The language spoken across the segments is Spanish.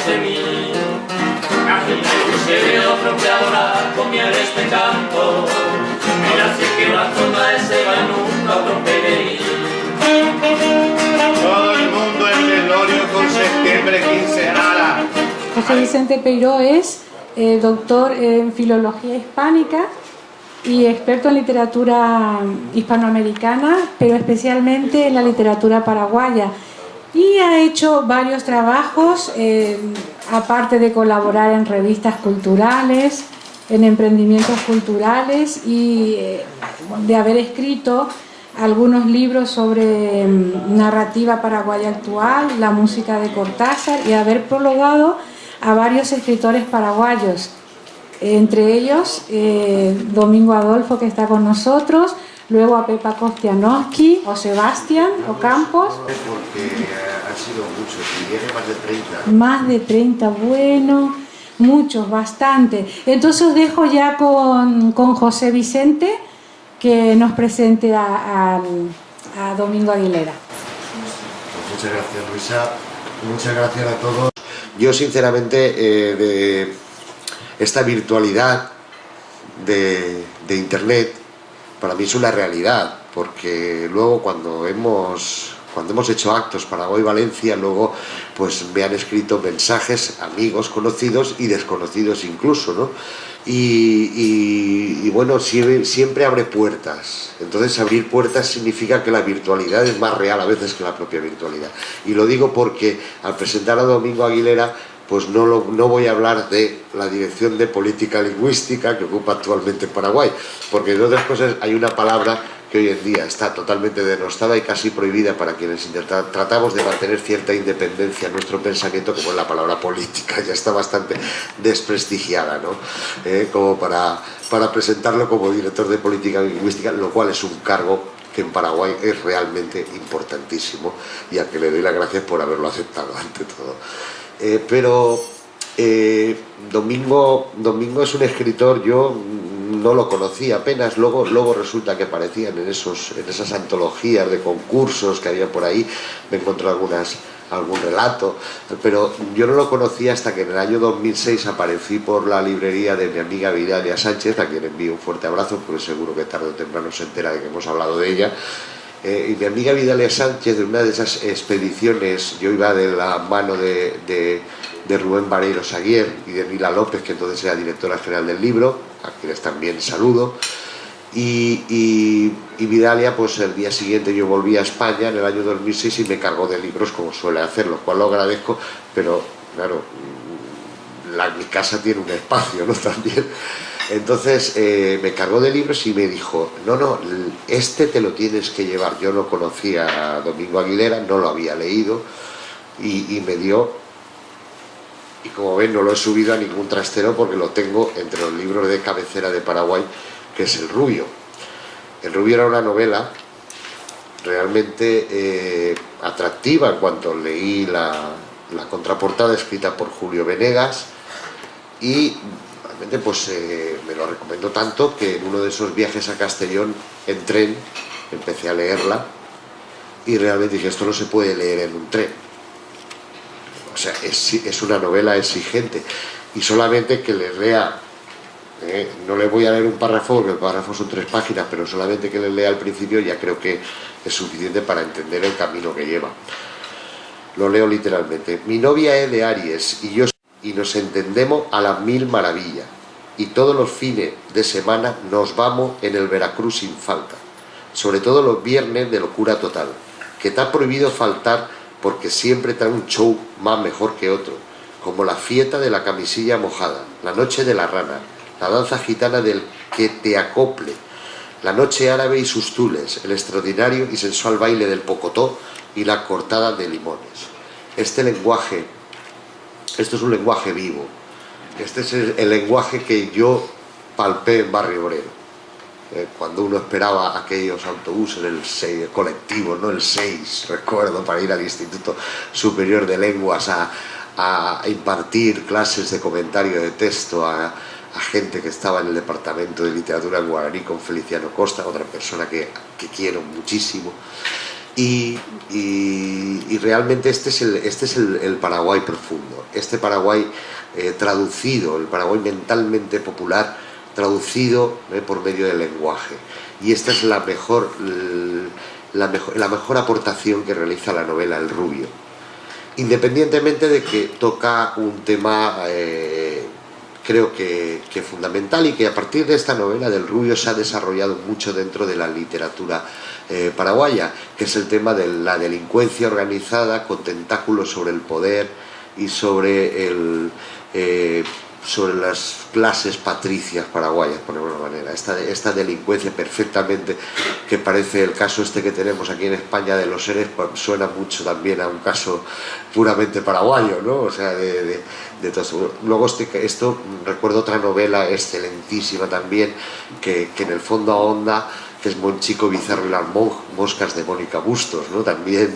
de mí. Se veo fronteadora con mi este campo, mira si que la zona ese va nunca romperé. Todo el mundo en velorio con septiembre 15 ala. José Vicente Peiró es doctor en filología hispánica y experto en literatura hispanoamericana, pero especialmente en la literatura paraguaya. Y ha hecho varios trabajos, aparte de colaborar en revistas culturales, en emprendimientos culturales y de haber escrito algunos libros sobre narrativa paraguaya actual, la música de Cortázar, y haber prologado a varios escritores paraguayos, entre ellos Domingo Adolfo, que está con nosotros, luego a Pepa Kostianowski o Sebastián Ocampos. Porque han sido muchos, y viene más de 30. Más de 30, bueno, muchos, bastante. Entonces os dejo ya con José Vicente, que nos presente a Domingo Aguilera. Pues muchas gracias, Luisa. Muchas gracias a todos. Yo sinceramente de esta virtualidad de Internet para mí es una realidad, porque luego cuando hemos hecho actos Paraguay Valencia, luego pues me han escrito mensajes amigos, conocidos y desconocidos incluso, ¿no? Y bueno, siempre abre puertas. Entonces abrir puertas significa que la virtualidad es más real a veces que la propia virtualidad. Y lo digo porque al presentar a Domingo Aguilera, pues no voy a hablar de la Dirección de Política Lingüística que ocupa actualmente Paraguay, porque entre otras cosas hay una palabra que hoy en día está totalmente denostada y casi prohibida para quienes tratamos de mantener cierta independencia en nuestro pensamiento, como es la palabra política. Ya está bastante desprestigiada, ¿no? Como para presentarlo como director de política lingüística, lo cual es un cargo que en Paraguay es realmente importantísimo y a que le doy las gracias por haberlo aceptado ante todo. Domingo es un escritor, yo no lo conocía apenas, luego resulta que aparecían en esas antologías de concursos que había por ahí, me encontré algún relato, pero yo no lo conocía hasta que en el año 2006 aparecí por la librería de mi amiga Vidalia Sánchez, a quien envío un fuerte abrazo, porque seguro que tarde o temprano se entera de que hemos hablado de ella. Y mi amiga Vidalia Sánchez, de una de esas expediciones, yo iba de la mano de Rubén Vareiro Saguier y de Mila López, que entonces era directora general del libro, a quienes también saludo, y Vidalia, pues el día siguiente yo volví a España en el año 2006 y me cargó de libros, como suele hacer, lo cual lo agradezco, pero claro, mi casa tiene un espacio, ¿no? También. Entonces me cargó de libros y me dijo, no, este te lo tienes que llevar. Yo no conocía a Domingo Aguilera, no lo había leído, y me dio, y como ven no lo he subido a ningún trastero porque lo tengo entre los libros de cabecera de Paraguay, que es El Rubio. El Rubio era una novela realmente atractiva en cuanto leí la contraportada escrita por Julio Venegas, y realmente pues me lo recomendó tanto que en uno de esos viajes a Castellón en tren empecé a leerla y realmente dije, esto no se puede leer en un tren, o sea, es una novela exigente, y solamente que le lea, no le voy a leer un párrafo porque el párrafo son 3 páginas, pero solamente que le lea al principio ya creo que es suficiente para entender el camino que lleva. Lo leo literalmente. Mi novia es de Aries y nos entendemos a las 1000 maravillas, y todos los fines de semana nos vamos en el Veracruz sin falta, sobre todo los viernes de locura total, que está prohibido faltar porque siempre trae un show más mejor que otro, como la fiesta de la camisilla mojada, la noche de la rana, la danza gitana del que te acople, la noche árabe y sus tules, el extraordinario y sensual baile del pocotó y la cortada de limones. Esto es un lenguaje vivo. Este es el lenguaje que yo palpé en Barrio Obrero. Cuando uno esperaba aquellos autobuses, el colectivo, ¿no? El 6, recuerdo, para ir al Instituto Superior de Lenguas a impartir clases de comentario de texto a gente que estaba en el departamento de literatura en guaraní con Feliciano Costa, otra persona que quiero muchísimo. y realmente este es el Paraguay profundo, este Paraguay traducido, el Paraguay mentalmente popular, traducido por medio del lenguaje. Y esta es la mejor aportación que realiza la novela El Rubio, independientemente de que toca un tema creo que fundamental, y que a partir de esta novela del Rubio se ha desarrollado mucho dentro de la literatura paraguaya, que es el tema de la delincuencia organizada con tentáculos sobre el poder y sobre las clases patricias paraguayas, por alguna manera. Esta delincuencia perfectamente, que parece el caso este que tenemos aquí en España de los seres, pues suena mucho también a un caso puramente paraguayo, ¿no? O sea, de todo esto. Luego esto recuerdo otra novela excelentísima también, que en el fondo ahonda, que es Monchico Bizarro y las moscas, de Mónica Bustos, ¿no? También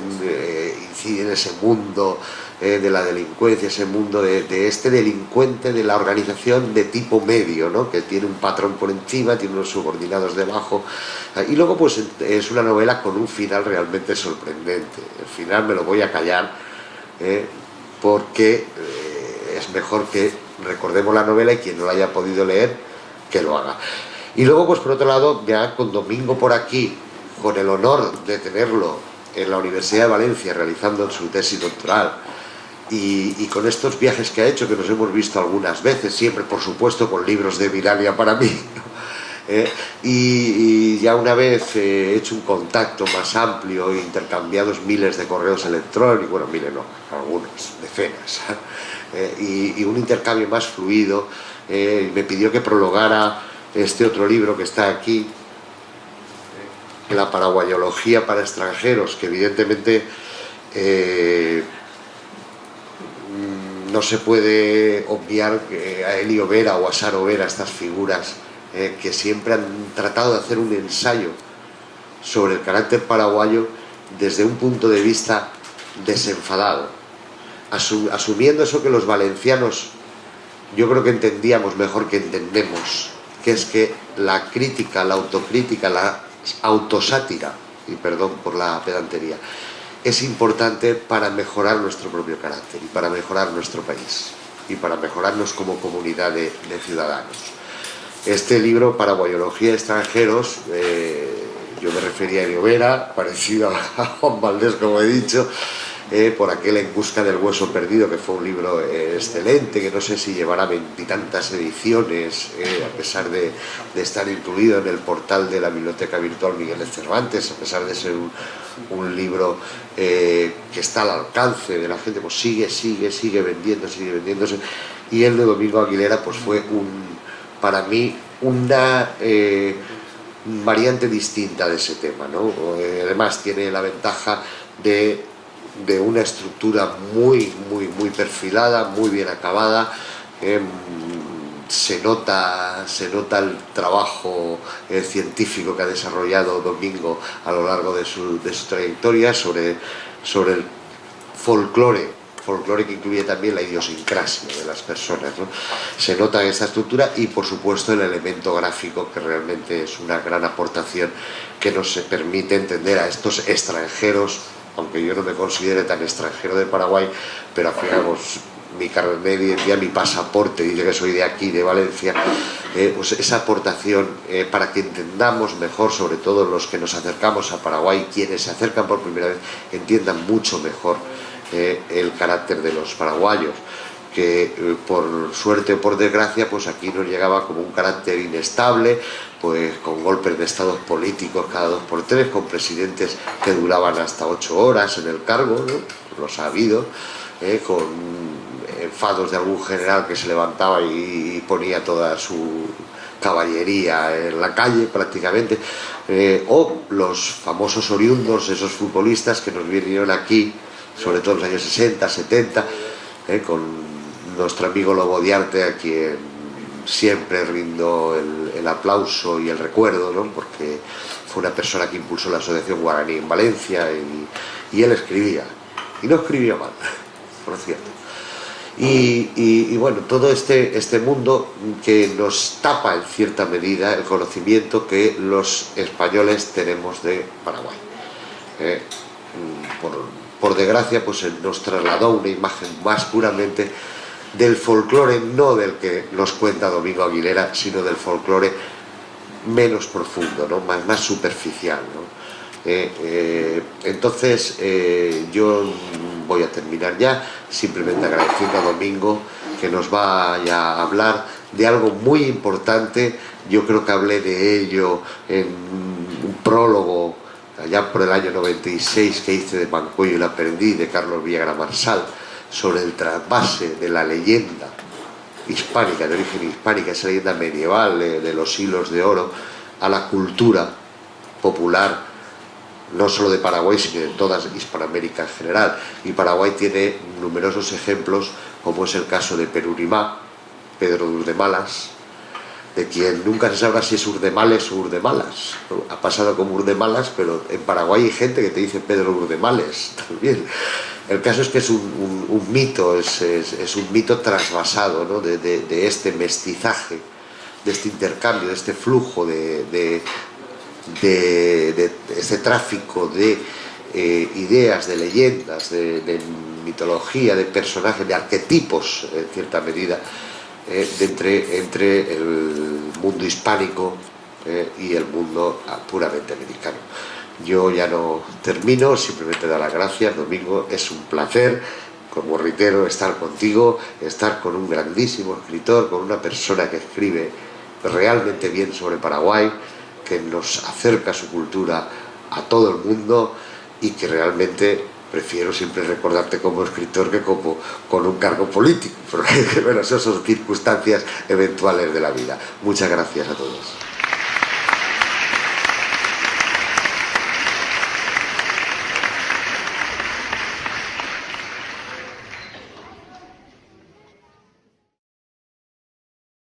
incide en ese mundo de la delincuencia, ese mundo de este delincuente, de la organización de tipo medio, ¿no? Que tiene un patrón por encima, tiene unos subordinados debajo, y luego pues es una novela con un final realmente sorprendente. El final me lo voy a callar, porque es mejor que recordemos la novela, y quien no la haya podido leer, que lo haga. Y luego, pues por otro lado, ya con Domingo por aquí, con el honor de tenerlo en la Universidad de Valencia realizando su tesis doctoral, y con estos viajes que ha hecho, que nos hemos visto algunas veces, siempre por supuesto con libros de Mirania para mí, y ya una vez hecho un contacto más amplio, intercambiados miles de correos electrónicos, bueno, miles no, algunos, decenas, y un intercambio más fluido, me pidió que prologara este otro libro que está aquí, la paraguayología para extranjeros, que evidentemente no se puede obviar a Elio Vera o a Saro Vera, estas figuras que siempre han tratado de hacer un ensayo sobre el carácter paraguayo desde un punto de vista desenfadado, asumiendo eso que los valencianos yo creo que entendíamos mejor que entendemos, que es que la crítica, la autocrítica, la autosátira, y perdón por la pedantería, es importante para mejorar nuestro propio carácter y para mejorar nuestro país y para mejorarnos como comunidad de ciudadanos. Este libro, Paraguayología de extranjeros, yo me refería a Elio Vera, parecido a Juan Valdés, como he dicho, por aquel En busca del hueso perdido, que fue un libro excelente, que no sé si llevará 20 y tantas ediciones, a pesar de estar incluido en el portal de la Biblioteca Virtual Miguel de Cervantes, a pesar de ser un libro que está al alcance de la gente, pues sigue vendiéndose, y el de Domingo Aguilera pues fue para mí una variante distinta de ese tema, ¿no? Además tiene la ventaja de una estructura muy perfilada, muy bien acabada. Se nota el trabajo científico que ha desarrollado Domingo a lo largo de su trayectoria sobre el folclore que incluye también la idiosincrasia de las personas, ¿no? Se nota esta estructura, y por supuesto el elemento gráfico, que realmente es una gran aportación que nos permite entender a estos extranjeros, aunque yo no me considere tan extranjero de Paraguay, pero al final pues, mi carnet de identidad, mi pasaporte dice que soy de aquí, de Valencia, pues esa aportación para que entendamos mejor, sobre todo los que nos acercamos a Paraguay, quienes se acercan por primera vez, entiendan mucho mejor el carácter de los paraguayos, que por suerte o por desgracia pues aquí nos llegaba como un carácter inestable, pues con golpes de estados políticos cada 2 por 3, con presidentes que duraban hasta 8 horas en el cargo, ¿no? Los ha habido, con enfados de algún general que se levantaba y ponía toda su caballería en la calle prácticamente, o los famosos oriundos, esos futbolistas que nos vinieron aquí sobre todo en los años 60, 70, con nuestro amigo Lobo Diarte, a quien siempre rindo el aplauso y el recuerdo, ¿no? Porque fue una persona que impulsó la Asociación Guaraní en Valencia, y él escribía, y no escribía mal, por cierto. Y bueno, todo este mundo que nos tapa en cierta medida el conocimiento que los españoles tenemos de Paraguay. por desgracia, pues nos trasladó una imagen más puramente del folclore, no del que nos cuenta Domingo Aguilera, sino del folclore menos profundo, ¿no? más superficial, ¿no? Entonces yo voy a terminar ya, simplemente agradeciendo a Domingo que nos vaya a hablar de algo muy importante. Yo creo que hablé de ello en un prólogo allá por el año 96 que hice de Mancuello y la Aprendiz, de Carlos Villagra Marsal, sobre el trasvase de la leyenda hispánica, de origen hispánica, esa leyenda medieval de los hilos de oro, a la cultura popular, no solo de Paraguay, sino de toda Hispanoamérica en general. Y Paraguay tiene numerosos ejemplos, como es el caso de Perurimá, Pedro de Urdemalas, de quien nunca se sabrá si es Urdemales o Urdemalas. Ha pasado como Urdemalas, pero en Paraguay hay gente que te dice Pedro Urdemales también. El caso es que es un mito, es un mito trasvasado, ¿no? de este mestizaje, de este intercambio, de este flujo, de este tráfico de ideas, de leyendas, de mitología, de personajes, de arquetipos, en cierta medida, entre el mundo hispánico y el mundo puramente americano. Yo ya no termino, simplemente dar las gracias, Domingo, es un placer, como reitero, estar contigo, estar con un grandísimo escritor, con una persona que escribe realmente bien sobre Paraguay, que nos acerca su cultura a todo el mundo y que realmente prefiero siempre recordarte como escritor que como con un cargo político, porque bueno, esas son circunstancias eventuales de la vida. Muchas gracias a todos.